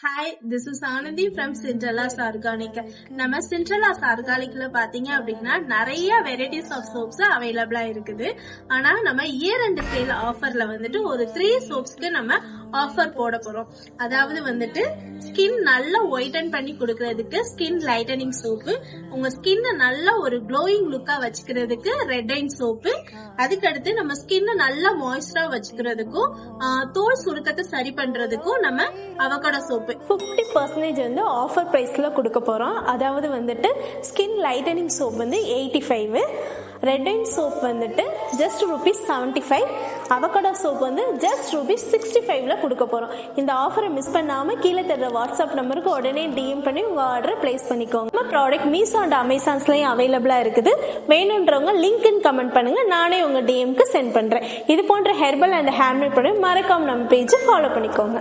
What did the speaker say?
Hi, this is Anandhi from Cinderella's organic. நம்ம Cinderella's ஆர்கானிக்ல பாத்தீங்க அப்படின்னா நிறைய வெரைட்டிஸ் ஆஃப் சோப்ஸ் அவைலபிளா இருக்குது. ஆனா நம்ம இயர் அண்ட் சேல் ஆஃபர்ல வந்துட்டு ஒரு 3 சோப்ஸ்க்கு நம்ம ஆஃபர் போட போறோம். அதாவது வந்துட்டு ஸ்கின் நல்லா ஒயிட்டன் பண்ணி கொடுக்கறதுக்கு ஸ்கின் லைட்டனிங் சோப்பு, உங்க ஸ்கின் நல்ல ஒரு க்ளோயிங் லுக்கா வச்சுக்கிறதுக்கு ரெட் ஐன் சோப்பு, அதுக்கடுத்து நம்ம ஸ்கின் நல்லா மாய்ஸ்டரா வச்சுக்கிறதுக்கும் தோல் சுருக்கத்தை சரி பண்றதுக்கும் நம்ம அவகோடா சோப்பு 50% வந்து ஆஃபர் பிரைஸ்ல கொடுக்க போறோம். அதாவது வந்துட்டு ஸ்கின் லைட்டனிங் சோப் வந்து 85, ரெட் ஐன் சோப் வந்துட்டு ஜஸ்ட் ₹75, அவகோடா சோப் வந்து ஜஸ்ட் ₹65ல கொடுக்க போறோம். இந்த ஆஃபரை மிஸ் பண்ணாம கீழே தர வாட்ஸ்அப் நம்பருக்கு உடனே DM பண்ணி உங்க ஆர்டரை பிளேஸ் பண்ணிக்கோங்க. நம்ம ப்ராடக்ட் மீஷோ அண்ட் அமேசான்ஸ்லயும் அவைலபிளா இருக்குது. வேணும்ன்றவங்க லிங்க் கமெண்ட் பண்ணுங்க, நானே உங்க DMக்கு சென்ட் பண்றேன். இது போன்ற ஹெர்பல் அண்ட் ஹேண்ட்மேட் ப்ராடக்ட் மறக்காம நம்ம பேஜை ஃபாலோ பண்ணிக்கோங்க.